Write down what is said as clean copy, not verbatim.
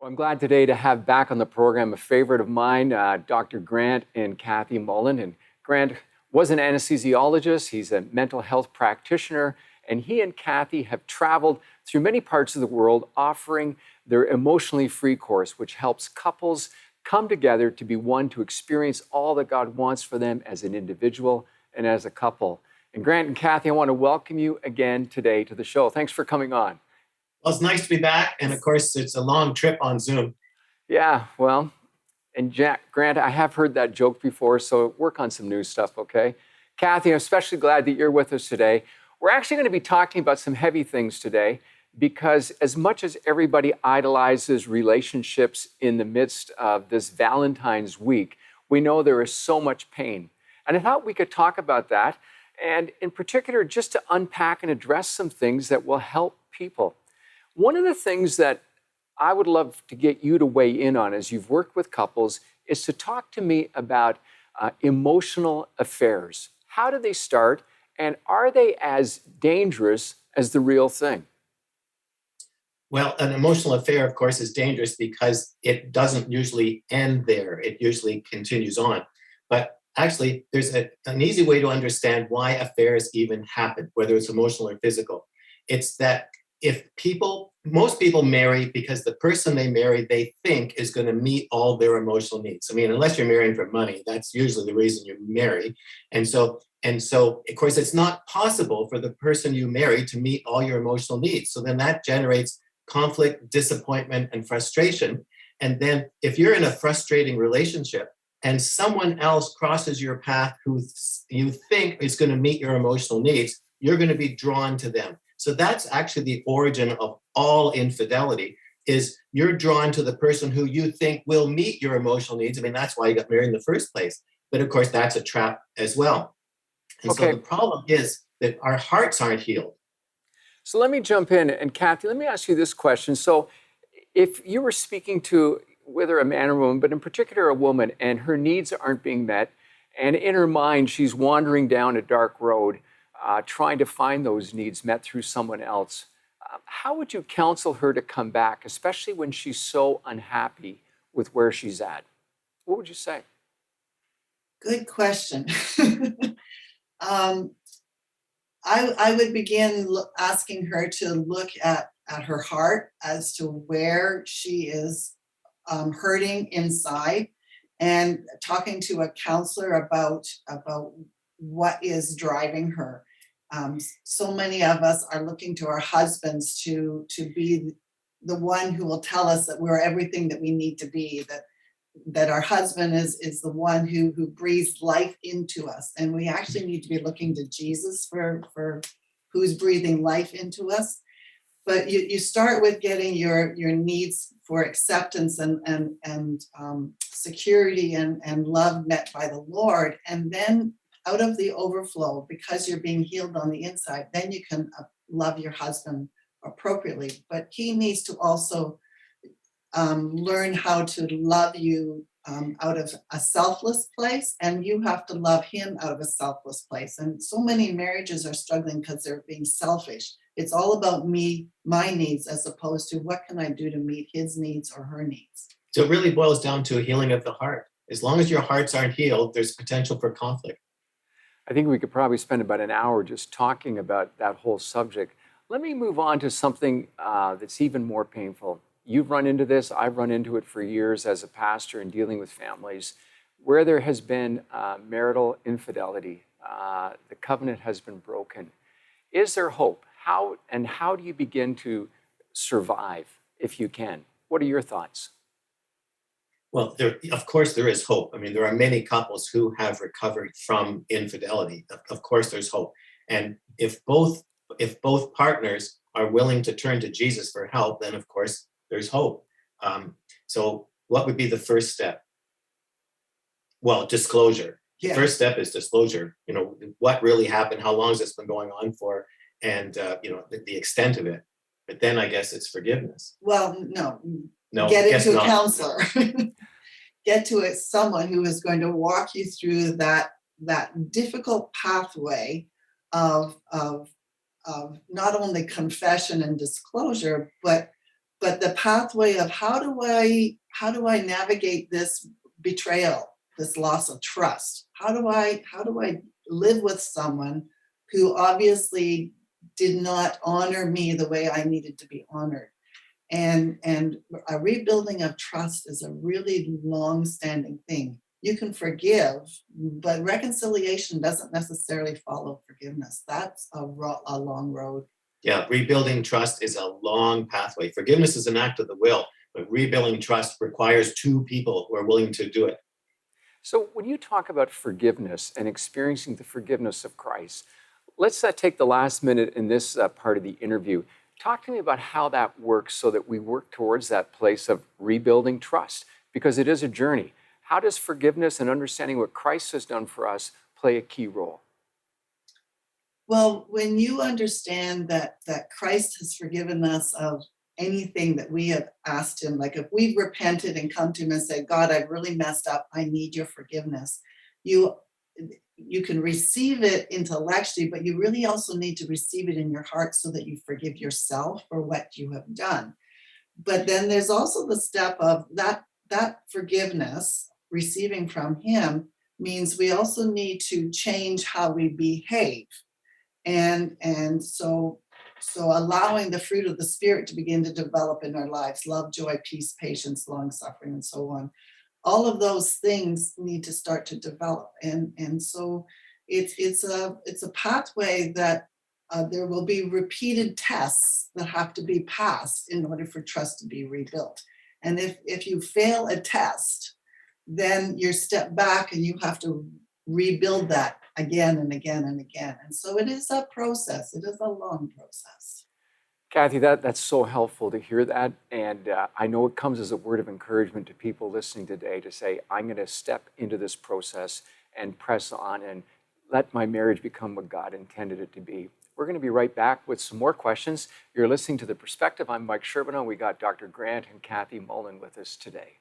I'm glad today to have back on the program a favorite of mine, Dr. Grant and Kathy Mullen. And Grant was an anesthesiologist, he's a mental health practitioner, and he and Kathy have traveled through many parts of the world offering their emotionally free course, which helps couples come together to be one to experience all that God wants for them as an individual and as a couple. And Grant and Kathy, I want to welcome you again today to the show. Thanks for coming on. Well, it's nice to be back. And of course, it's a long trip on Zoom. Yeah, well, and Grant, I have heard that joke before, so work on some new stuff, okay? Kathy, I'm especially glad that you're with us today. We're actually going to be talking about some heavy things today because as much as everybody idolizes relationships in the midst of this Valentine's week, we know there is so much pain. And I thought we could talk about that, and in particular, just to unpack and address some things that will help people. One of the things that I would love to get you to weigh in on as you've worked with couples is to talk to me about emotional affairs. How do they start, and are they as dangerous as the real thing? Well, an emotional affair, of course, is dangerous because it doesn't usually end there. It usually continues on. But actually, there's an easy way to understand why affairs even happen, whether it's emotional or physical. It's that most people marry because the person they marry, they think is going to meet all their emotional needs. I mean, unless you're marrying for money, that's usually the reason you marry. And so, of course, it's not possible for the person you marry to meet all your emotional needs. So then that generates conflict, disappointment, and frustration. And then if you're in a frustrating relationship and someone else crosses your path who you think is going to meet your emotional needs, you're going to be drawn to them. So that's actually the origin of all infidelity, is you're drawn to the person who you think will meet your emotional needs. I mean, that's why you got married in the first place. But of course, that's a trap as well. And so the problem is that our hearts aren't healed. So let me jump in. And Kathy, let me ask you this question. So if you were speaking to whether a man or woman, but in particular a woman, and her needs aren't being met, and in her mind, she's wandering down a dark road, trying to find those needs met through someone else, how would you counsel her to come back, especially when she's so unhappy with where she's at? What would you say? Good question. I would begin asking her to look at her heart as to where she is hurting inside, and talking to a counselor about what is driving her. So many of us are looking to our husbands to be the one who will tell us that we're everything that we need to be, that our husband is the one who breathes life into us. And we actually need to be looking to Jesus for who's breathing life into us. But you start with getting your needs for acceptance and security and love met by the Lord. And then out of the overflow, because you're being healed on the inside, then you can love your husband appropriately. But he needs to also learn how to love you out of a selfless place, and you have to love him out of a selfless place. And so many marriages are struggling because they're being selfish. It's all about me, my needs, as opposed to what can I do to meet his needs or her needs. So it really boils down to a healing of the heart. As long as your hearts aren't healed, there's potential for conflict. I think we could probably spend about an hour just talking about that whole subject. Let me move on to something that's even more painful. You've run into this. I've run into it for years as a pastor and dealing with families where there has been marital infidelity. The covenant has been broken. Is there hope? How do you begin to survive if you can? What are your thoughts? Well, of course, there is hope. I mean, there are many couples who have recovered from infidelity. Of course, there's hope. And if both partners are willing to turn to Jesus for help, then of course there's hope. So what would be the first step? Well, disclosure. Yeah. The first step is disclosure. You know, what really happened? How long has this been going on for? And the extent of it. But then I guess it's forgiveness. Well, no, I get guess into a not. counselor. Get to someone who is going to walk you through that difficult pathway of not only confession and disclosure, but but the pathway of how do I navigate this betrayal, this loss of trust? How do I live with someone who obviously did not honor me the way I needed to be honored? And a rebuilding of trust is a really long-standing thing. You can forgive, but reconciliation doesn't necessarily follow forgiveness. That's a long road. Yeah, rebuilding trust is a long pathway. Forgiveness is an act of the will, but rebuilding trust requires two people who are willing to do it. So, when you talk about forgiveness and experiencing the forgiveness of Christ, let's take the last minute in this part of the interview. Talk to me about how that works so that we work towards that place of rebuilding trust, because it is a journey. How does forgiveness and understanding what Christ has done for us play a key role? Well, when you understand that Christ has forgiven us of anything that we have asked him, like if we've repented and come to him and said, God, I've really messed up, I need your forgiveness, you you can receive it intellectually, but you really also need to receive it in your heart so that you forgive yourself for what you have done. But then there's also the step of that forgiveness, receiving from him, means we also need to change how we behave. And so allowing the fruit of the spirit to begin to develop in our lives, love, joy, peace, patience, long suffering, and so on, all of those things need to start to develop. And so it's a pathway that there will be repeated tests that have to be passed in order for trust to be rebuilt. And if you fail a test, then you're step back and you have to rebuild that again and again and again. And so it is a process. It is a long process. Kathy, that's so helpful to hear that. And I know it comes as a word of encouragement to people listening today to say, I'm going to step into this process and press on and let my marriage become what God intended it to be. We're going to be right back with some more questions. You're listening to The Perspective. I'm Mike Sherbino. We got Dr. Grant and Kathy Mullen with us today.